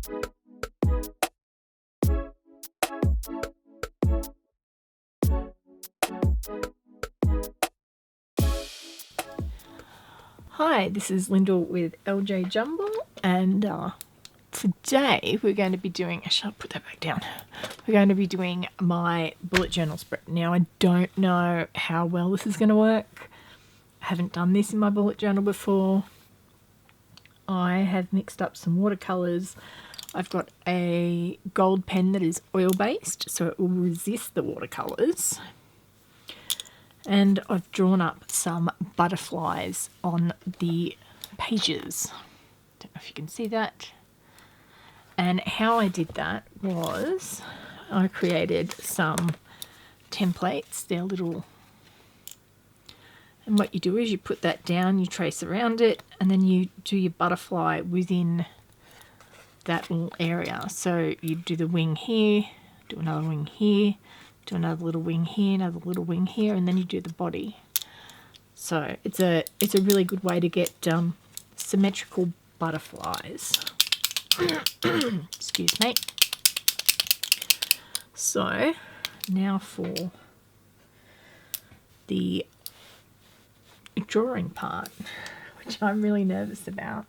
Hi, this is Lyndall with LJJumble, and today we're going to be doing, I shall put that back down, we're going to be doing my bullet journal spread. Now, I don't know how well this is going to work. I haven't done this in my bullet journal before. I have mixed up some watercolours. I've got a gold pen that is oil-based, so it will resist the watercolours. And I've drawn up some butterflies on the pages. Don't know if you can see that. And how I did that was I created some templates. They're little, and what you do is you put that down, you trace around it, and then you do your butterfly within that little area. So you do the wing here, do another wing here, do another little wing here, another little wing here, and then you do the body. So it's a really good way to get symmetrical butterflies. Excuse me. So now for the drawing part, which I'm really nervous about.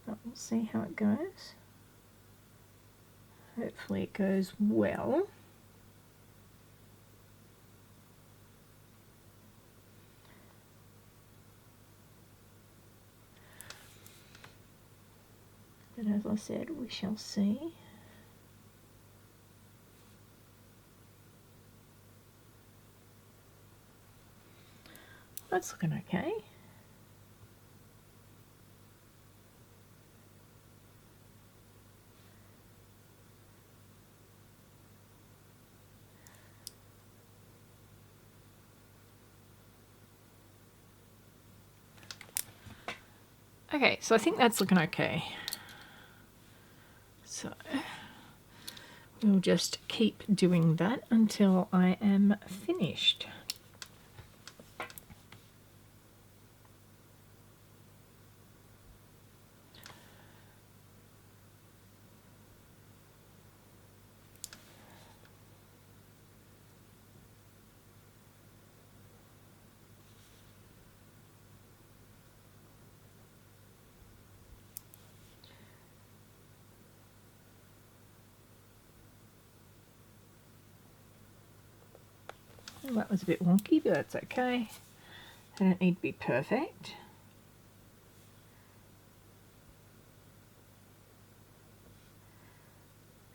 But we'll see how it goes. Hopefully it goes well. But as I said, we shall see. That's looking okay. Okay, so I think that's looking okay. So we'll just keep doing that until I am finished. Well, that was a bit wonky, but that's okay. They don't need to be perfect.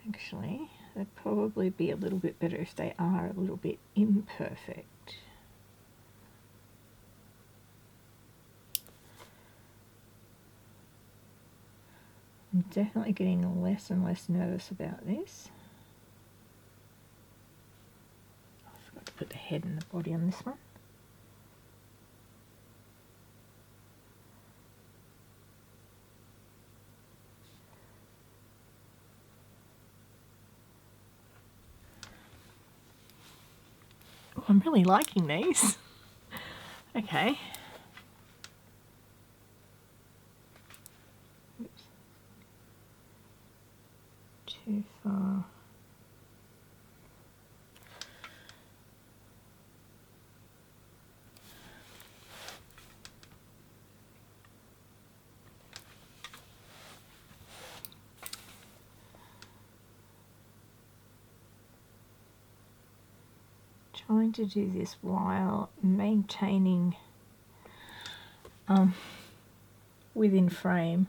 Actually, they'd probably be a little bit better if they are a little bit imperfect. I'm definitely getting less and less nervous about this. I forgot to put the head and the body on this one. Oh, I'm really liking these. Okay. Oops. Too far. Trying to do this while maintaining within frame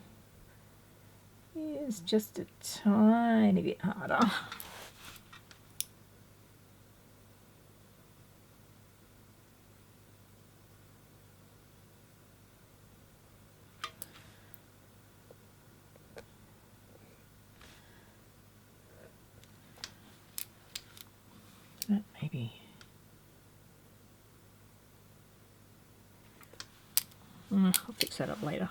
is just a tiny bit harder. That maybe. I'll fix that up later.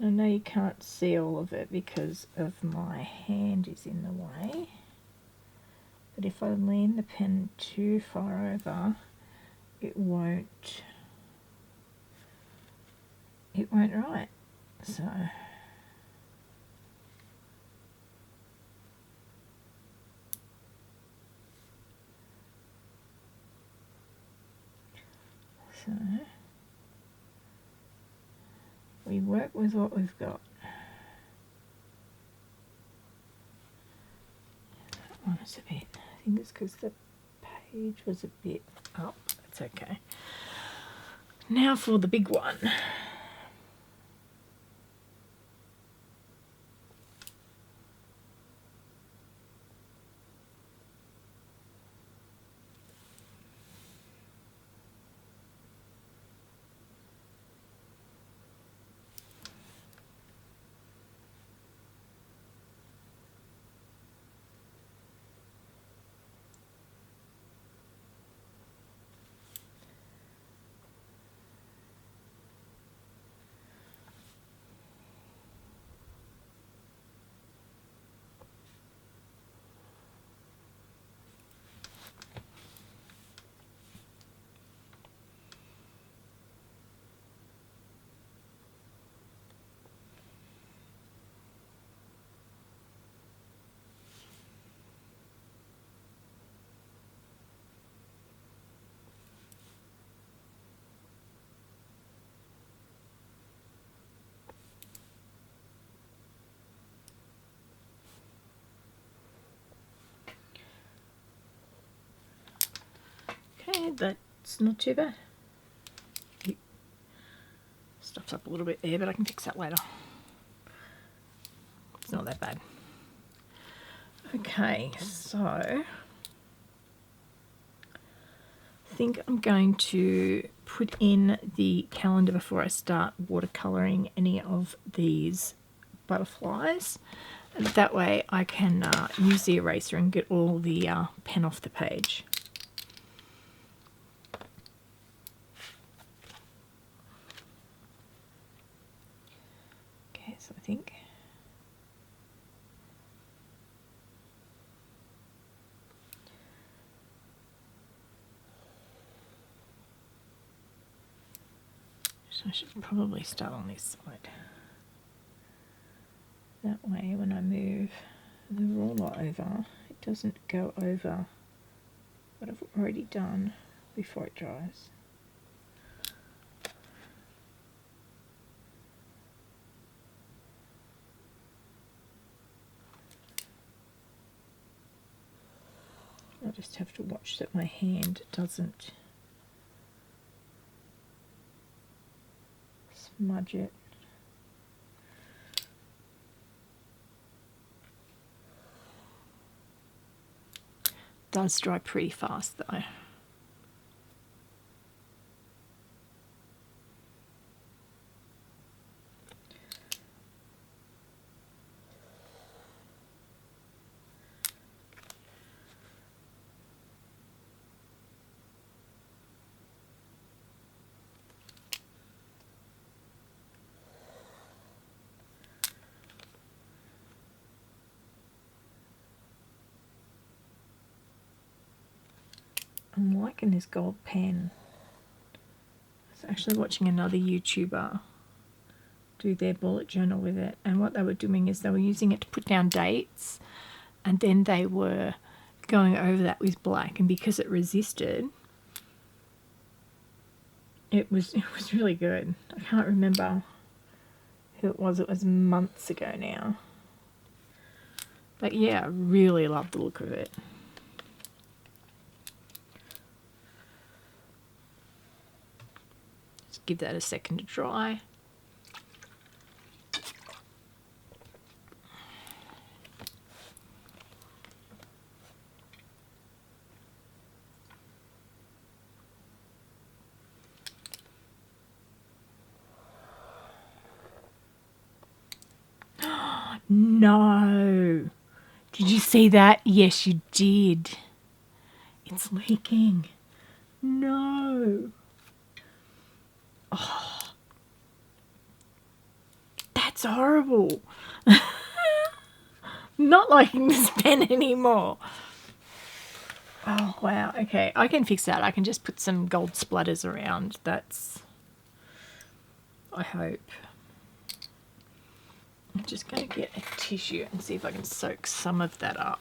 I know you can't see all of it because of my hand is in the way, but if I lean the pen too far over, it won't write. So we work with what we've got. That one's a bit, I think it's because the page was a bit up. That's okay. Now for the big one. Okay, that's not too bad. Stuff's up a little bit there, but I can fix that later. It's not that bad. Okay, so I think I'm going to put in the calendar before I start watercolouring any of these butterflies. And that way I can use the eraser and get all the pen off the page. Okay, so I think so I should probably start on this side. That way when I move the ruler over, it doesn't go over what I've already done before it dries. I just have to watch that my hand doesn't smudge it. Does dry pretty fast though. I'm liking this gold pen. I was actually watching another YouTuber do their bullet journal with it, and what they were doing is they were using it to put down dates, and then they were going over that with black, and because it resisted, it was really good. I can't remember who it was months ago now. But yeah, I really love the look of it. Just give that a second to dry. No! Did you see that? Yes, you did. It's leaking. No! Oh, that's horrible. Not liking this pen anymore. Oh, wow. Okay, I can fix that. I can just put some gold splatters around. That's, I hope. I'm just going to get a tissue and see if I can soak some of that up.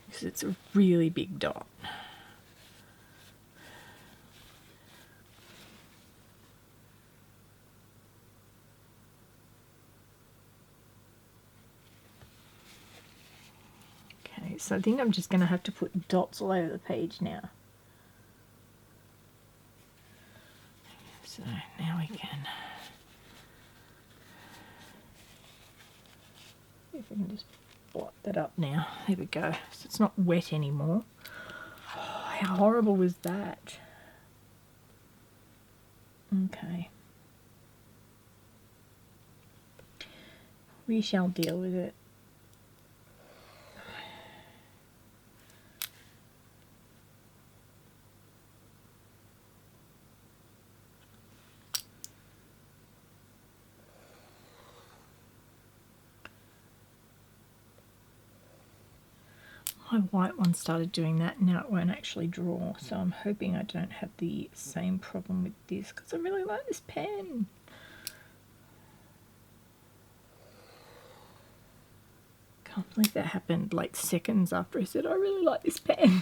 Because it's a really big dot. Okay, so I think I'm just going to have to put dots all over the page now. So now we can, if I can just blot that up now. There we go. So it's not wet anymore. Oh, how horrible was that? Okay. We shall deal with it. My white one started doing that, now it won't actually draw, so I'm hoping I don't have the same problem with this, because I really like this pen. Can't believe that happened like seconds after I said I really like this pen.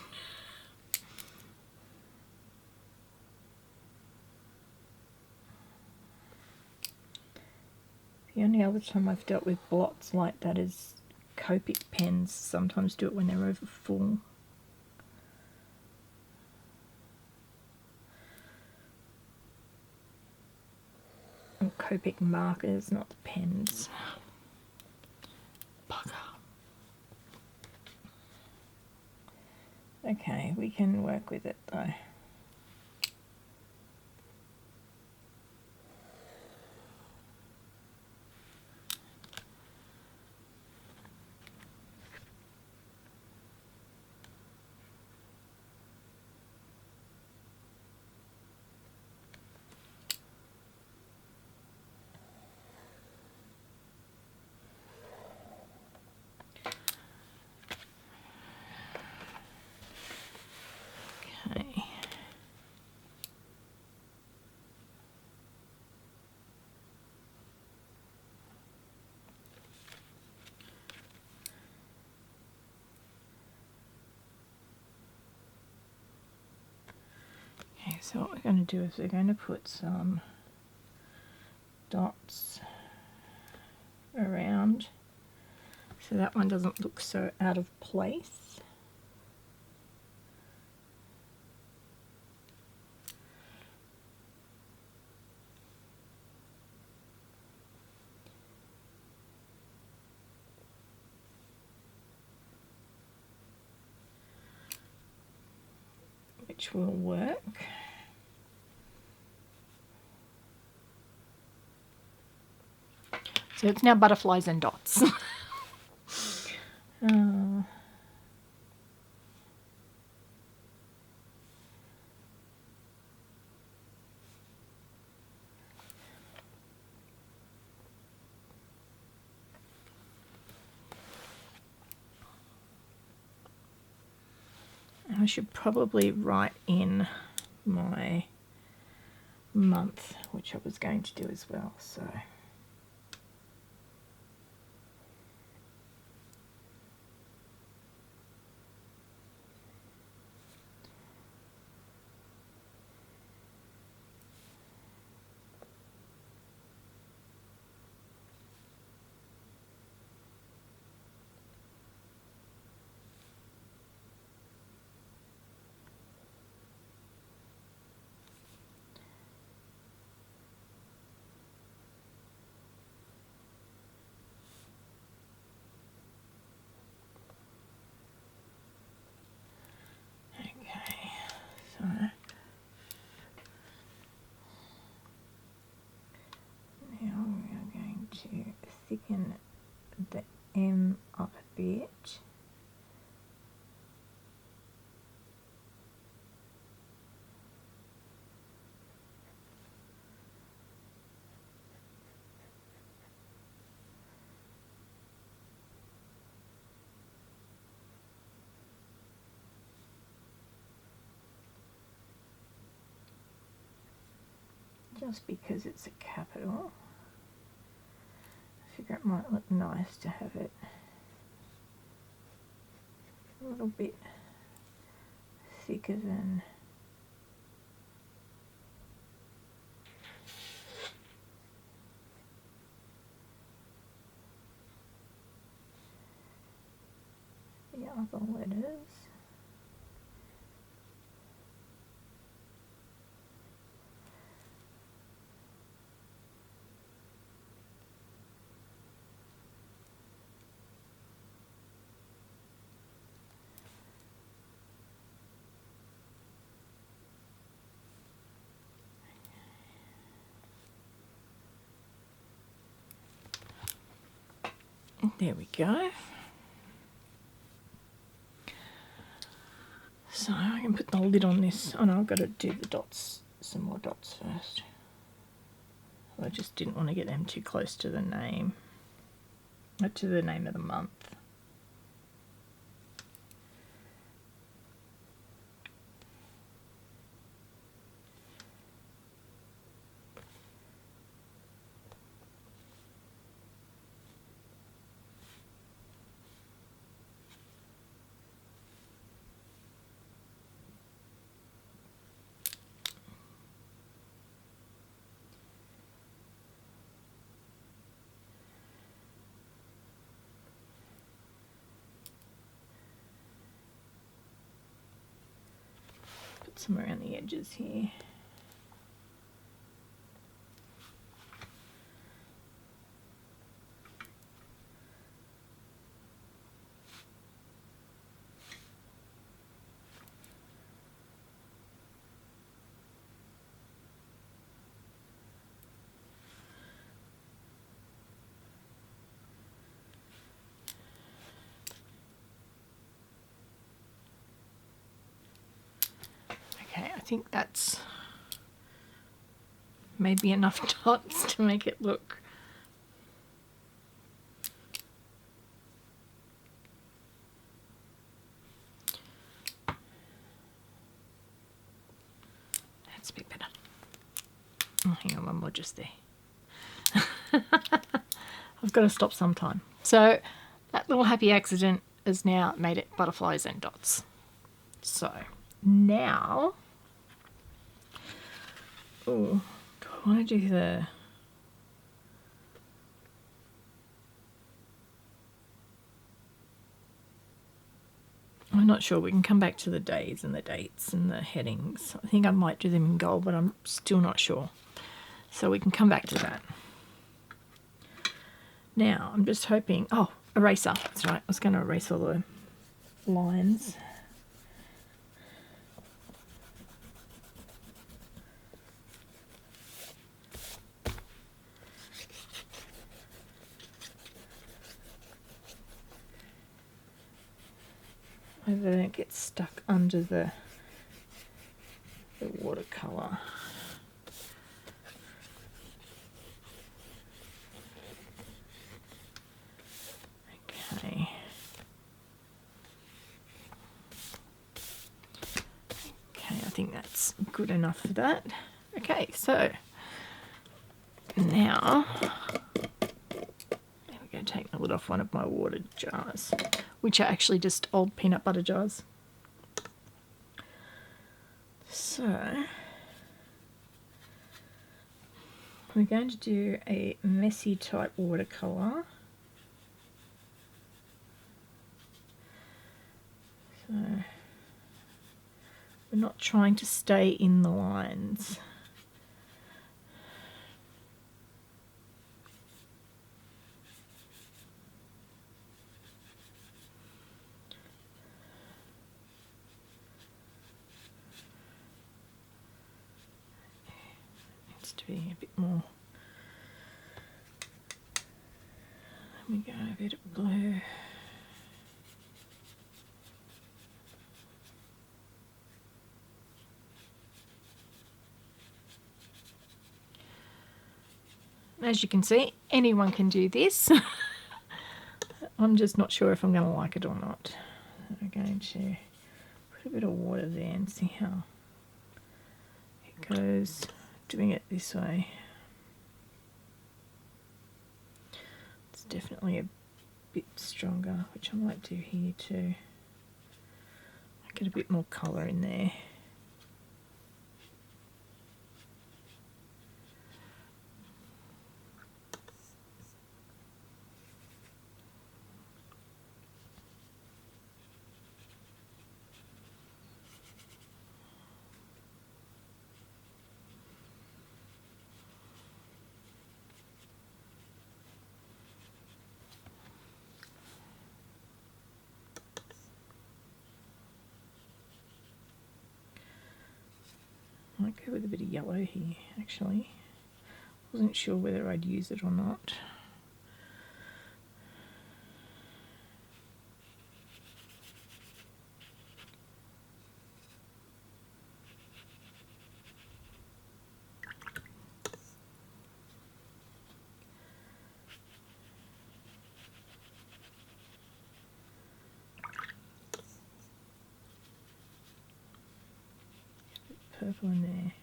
The only other time I've dealt with blots like that is Copic pens sometimes do it when they're over full. Or Copic markers, not the pens. Bugger. Okay, we can work with it though. Okay. Okay, so what we're going to do is we're going to put some dots around so that one doesn't look so out of place. Which will work. So it's now butterflies and dots. I should probably write in my month, which I was going to do as well. So. Now we are going to thicken the M up a bit. just because it's a capital. I figure it might look nice to have it a little bit thicker than the other letters. There we go. So I can put the lid on this. Oh no, I've got to do the dots, some more dots first. I just didn't want to get them too close to the name, to the name of the month. Some around the edges here. Okay, I think that's maybe enough dots to make it look that's a bit better. Oh, hang on, one more just there. I've got to stop sometime. So that little happy accident has now made it butterflies and dots. So now, oh, do I want to do the I'm not sure. We can come back to the days and the dates and the headings. I think I might do them in gold, but I'm still not sure. So we can come back to that. Now, I'm just hoping... Oh, eraser. That's right. I was going to erase all the lines. Hope they don't get stuck under the watercolour. Okay. Okay, I think that's good enough for that. Okay, so now we're going to take the lid off one of my water jars, which are actually just old peanut butter jars. So we're going to do a messy type watercolour. So we're not trying to stay in the lines. Needs to be a bit more. There we go, a bit of blue. As you can see, anyone can do this. I'm just not sure if I'm going to like it or not. I'm going to put a bit of water there and see how it goes doing it this way. It's definitely a bit stronger, which I might do here too. Get a bit more colour in there. Might go with a bit of yellow here, actually. Wasn't sure whether I'd use it or not. Purple in there.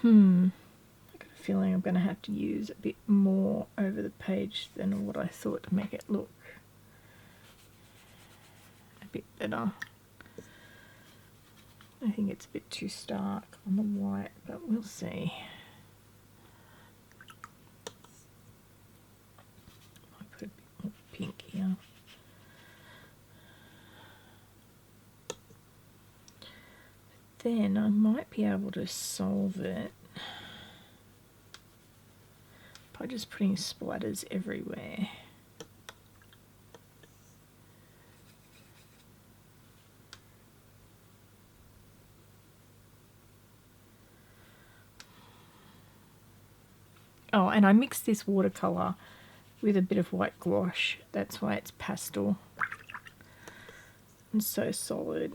I've got a feeling I'm going to have to use a bit more over the page than what I thought to make it look a bit better. I think it's a bit too stark on the white, but we'll see. I'll put a bit more pink here. Then I might be able to solve it by just putting splatters everywhere. Oh, and I mixed this watercolour with a bit of white gouache. That's why it's pastel and so solid.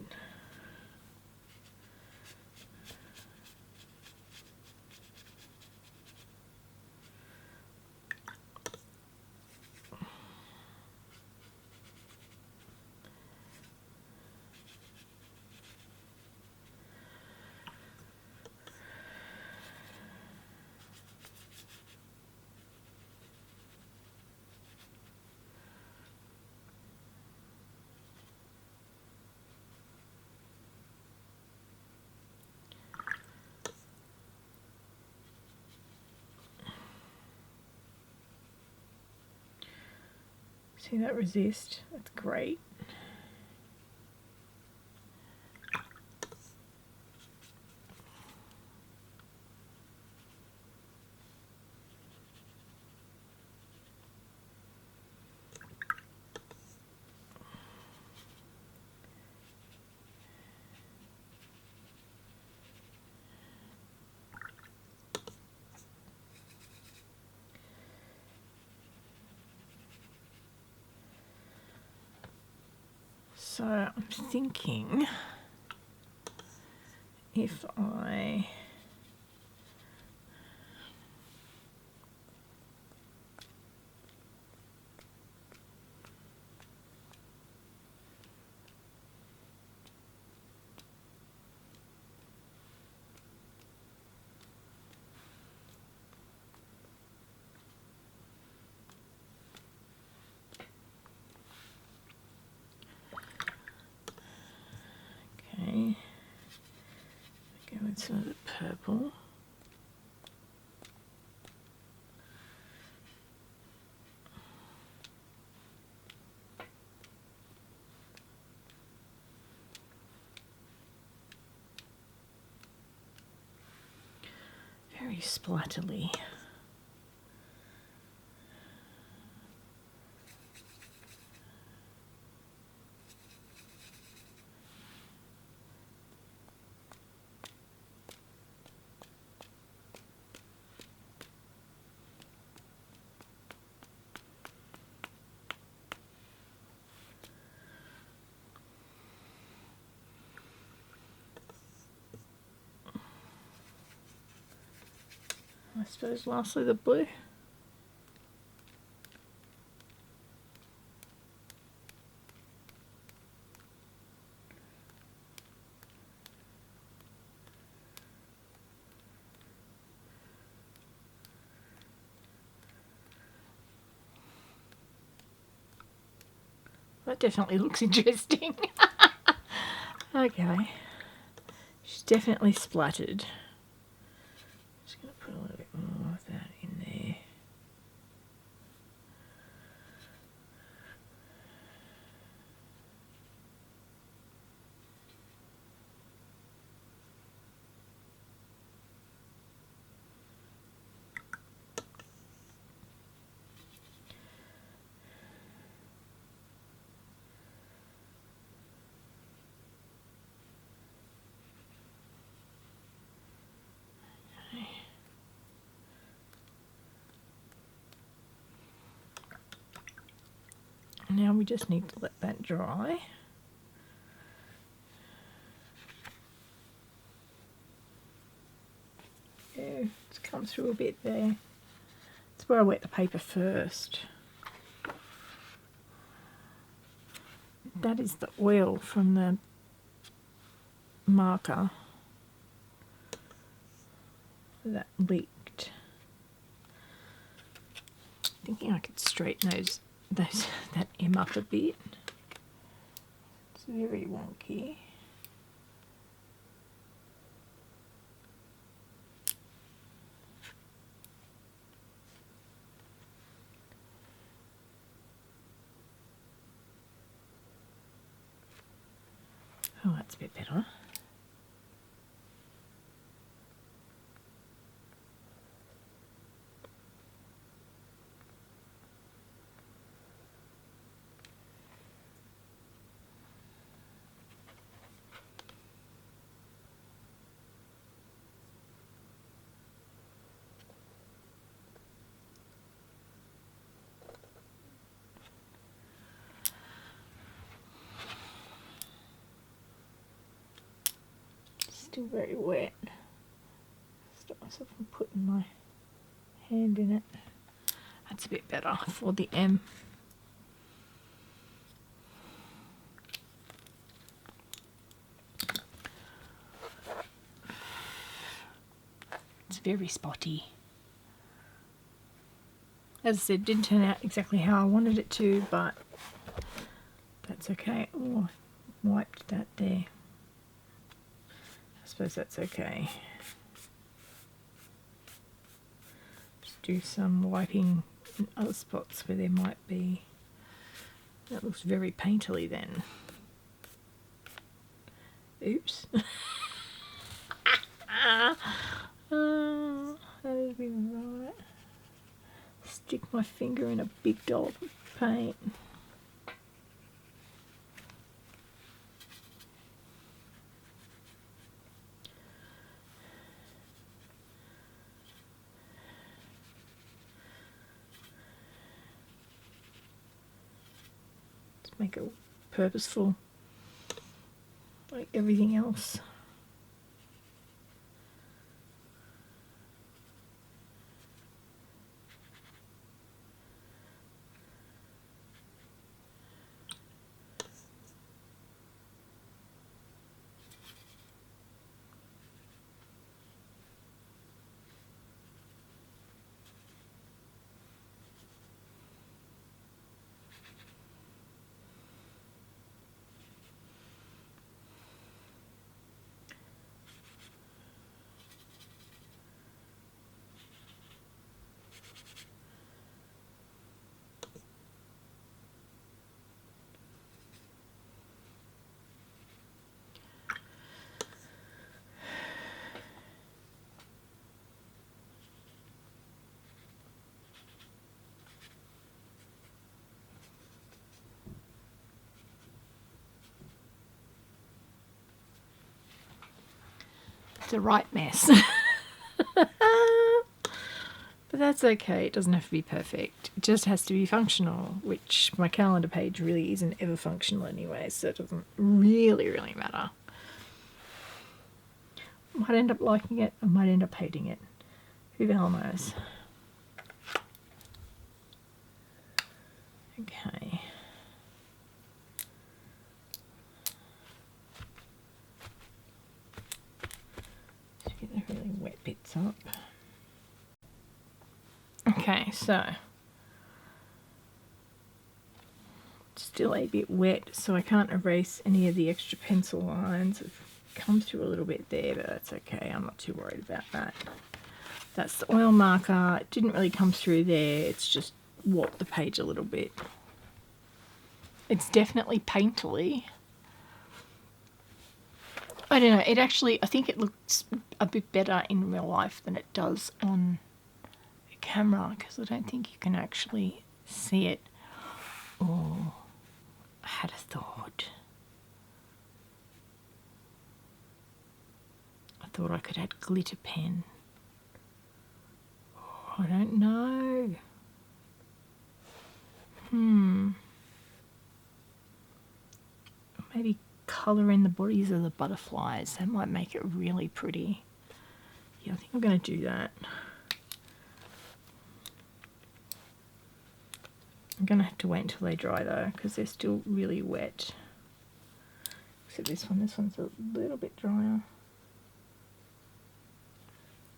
See that resist? That's great. So I'm thinking if I go with some of the purple. Very splatterly. I suppose lastly the blue. that definitely looks interesting. Okay. She's definitely splattered. Just going to put a little bit more of that in there. Now we just need to let that dry. Yeah, it's come through a bit there. That's where I wet the paper first. That is the oil from the marker that leaked. Thinking I could straighten that M up a bit. It's very wonky. Oh, that's a bit better. Still very wet. Stop myself from putting my hand in it. That's a bit better for the M. It's very spotty. As I said, didn't turn out exactly how I wanted it to, but that's okay. Oh, I wiped that there. I suppose that's okay. Just do some wiping in other spots where there might be. That looks very painterly then. Oops. That'd be right. Stick my finger in a big dollop of paint. Let's make it purposeful, like everything else. It's a right mess. But that's okay, it doesn't have to be perfect. It just has to be functional, which my calendar page really isn't ever functional anyway, so it doesn't really matter. I might end up liking it, I might end up hating it. Who the hell knows? Okay. Just get the really wet bits up. Okay, so still a bit wet, so I can't erase any of the extra pencil lines. It's come through a little bit there, but that's okay. I'm not too worried about that. That's the oil marker. It didn't really come through there. It's just warped the page a little bit. It's definitely painterly. I don't know. It actually, I think it looks a bit better in real life than it does on the camera, because I don't think you can actually see it. Oh, I had a thought. I thought I could add glitter pen. Oh, I don't know. Maybe colour in the bodies of the butterflies. That might make it really pretty. Yeah, I think I'm going to do that. I'm going to have to wait until they dry though, because they're still really wet. Except this one's a little bit drier.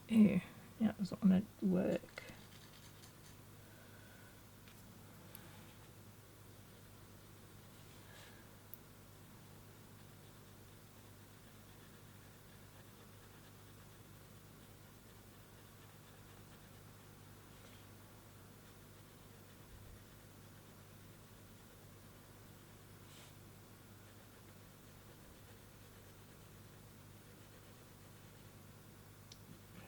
Ew, yeah, it doesn't want to work.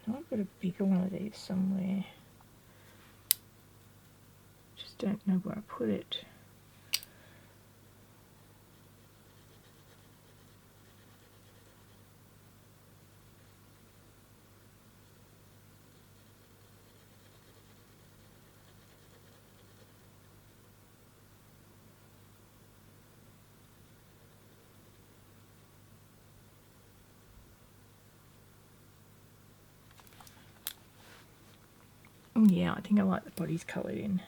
I've got a bigger one of these somewhere. Just don't know where I put it. Oh yeah, I think I like the bodies coloured in.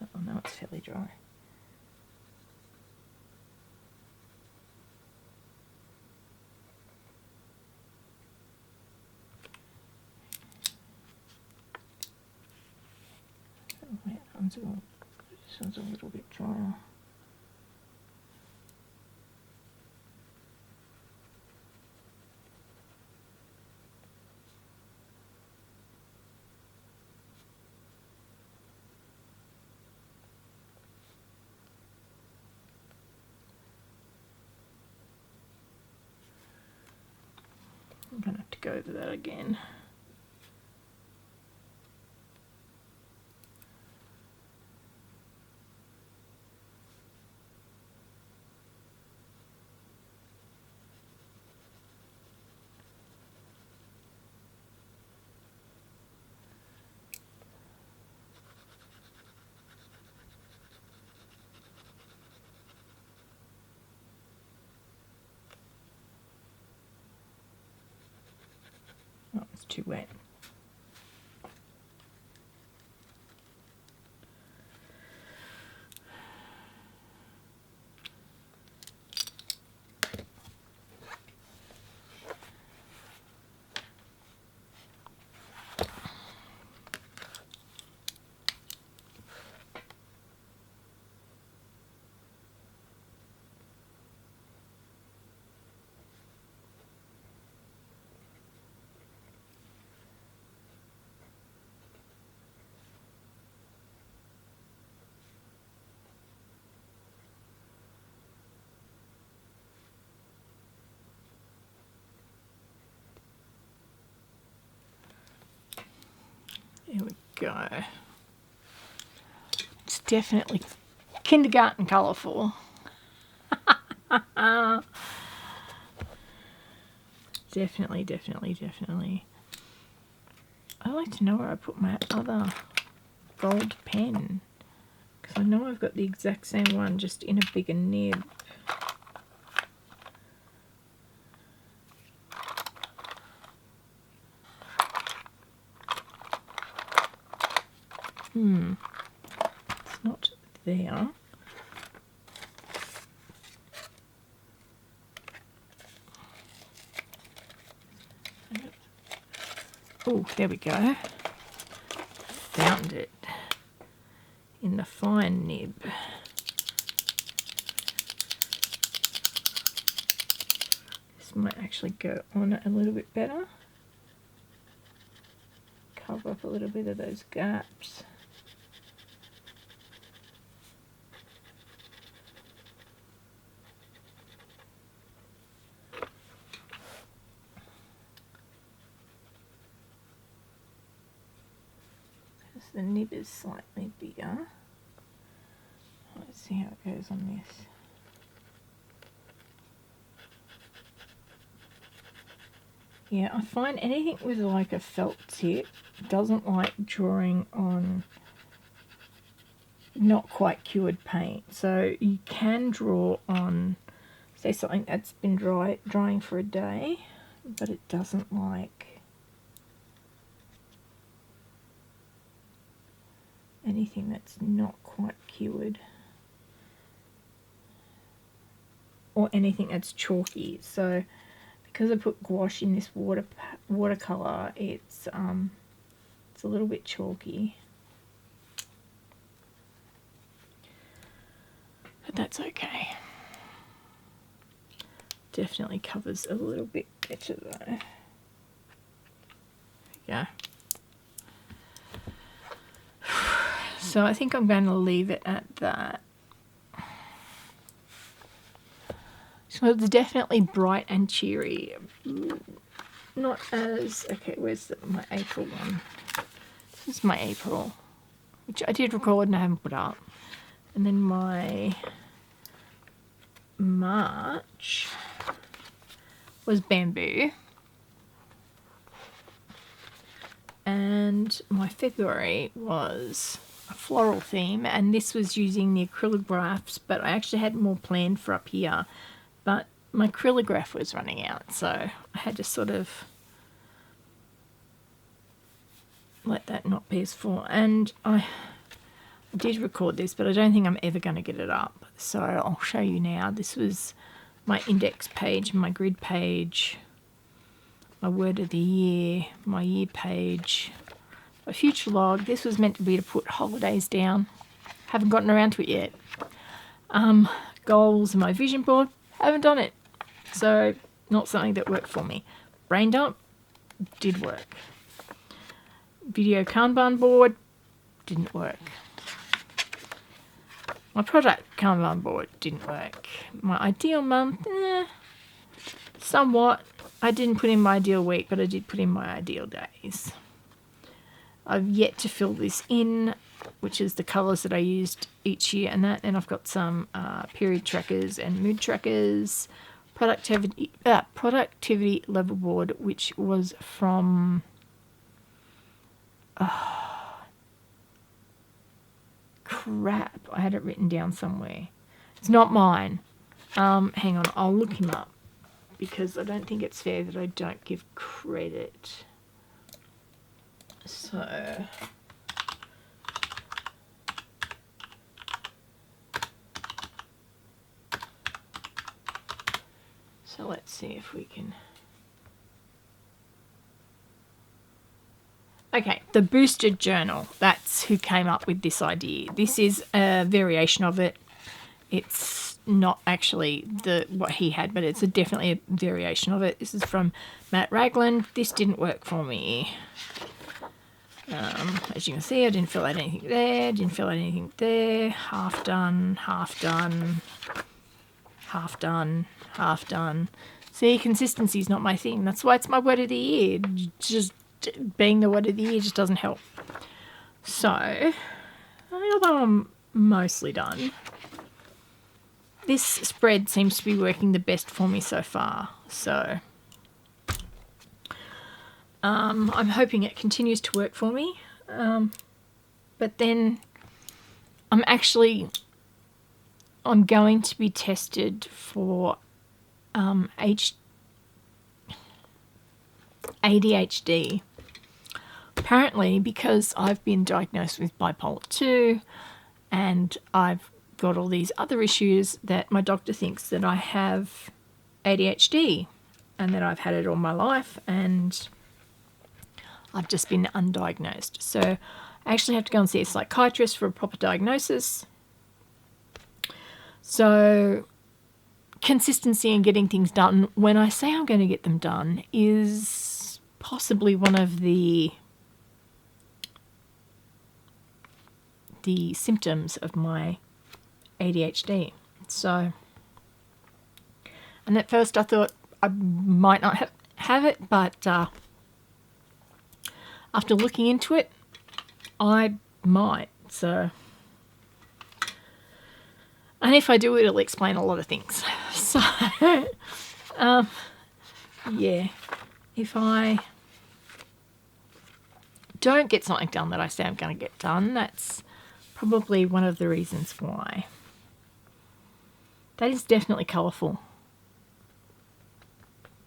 Oh no, it's fairly dry. Oh, yeah, this one's a little bit drier. I'm going to have to go over that again. Oh, it's too wet. There we go. It's definitely kindergarten colourful. Definitely, definitely, definitely. I'd like to know where I put my other gold pen, because I know I've got the exact same one, just in a bigger nib. It's not there. Oh, there we go. Found it. in the fine nib. This might actually go on a little bit better. Cover up a little bit of those gaps. Because the nib is slightly bigger. Let's see how it goes on this. Yeah, I find anything with like a felt tip doesn't like drawing on not quite cured paint. So you can draw on, say, something that's been drying for a day, but it doesn't like anything that's not quite cured. Or anything that's chalky. So because I put gouache in this watercolor, it's a little bit chalky, but that's okay. Definitely covers a little bit better though. Yeah. So I think I'm going to leave it at that. So it's definitely bright and cheery. Not as... Okay, where's my April one? This is my April, which I did record and I haven't put up. And then my March was bamboo. And my February was a floral theme. And this was using the acrylographs, but I actually had more planned for up here. But my acrylograph was running out, so I had to sort of let that not be as full. And I did record this, but I don't think I'm ever going to get it up. So I'll show you now. This was my index page, my grid page, my word of the year, my year page, my future log. This was meant to be to put holidays down. Haven't gotten around to it yet. Goals and my vision board. Haven't done it. So, not something that worked for me. Brain dump did work. Video Kanban board didn't work. My product Kanban board didn't work. My ideal month, somewhat. I didn't put in my ideal week, but I did put in my ideal days. I've yet to fill this in, which is the colours that I used each year and that. And I've got some period trackers and mood trackers, productivity level board, which was from crap. I had it written down somewhere. It's not mine. Hang on, I'll look him up because I don't think it's fair that I don't give credit. So let's see if we can. Okay, the boosted journal. That's who came up with this idea. This is a variation of it. It's not actually what he had, but it's definitely a variation of it. This is from Matt Ragland. This didn't work for me. As you can see, I didn't fill out anything there, didn't fill out anything there. Half done, half done, half done, half done. See, consistency is not my thing. That's why it's my word of the year. Just being the word of the year just doesn't help. So, although I'm mostly done, this spread seems to be working the best for me so far. So, I'm hoping it continues to work for me. But then I'm going to be tested for ADHD. Apparently, because I've been diagnosed with bipolar 2 and I've got all these other issues, that my doctor thinks that I have ADHD and that I've had it all my life, and I've just been undiagnosed. So I actually have to go and see a psychiatrist for a proper diagnosis. So consistency in getting things done, when I say I'm going to get them done, is possibly one of the symptoms of my ADHD. So, and at first I thought I might not have it, but after looking into it, I might. So, and if I do, it'll explain a lot of things. So, yeah, if I don't get something done that I say I'm going to get done, that's probably one of the reasons why. That is definitely colourful.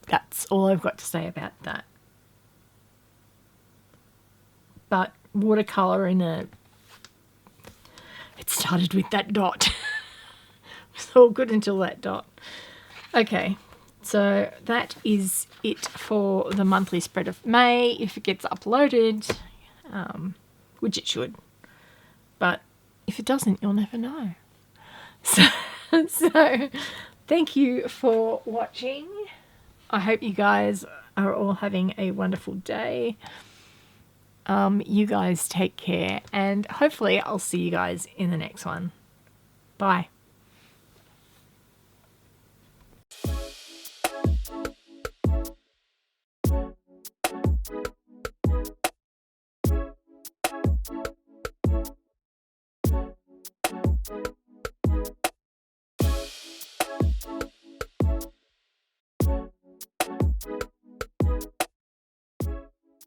That's all I've got to say about that. But watercolour it started with that dot. It was all good until that dot. Okay, so that is it for the monthly spread of May. If it gets uploaded, which it should, but if it doesn't, you'll never know. So thank you for watching. I hope you guys are all having a wonderful day. You guys take care, and hopefully I'll see you guys in the next one. Bye.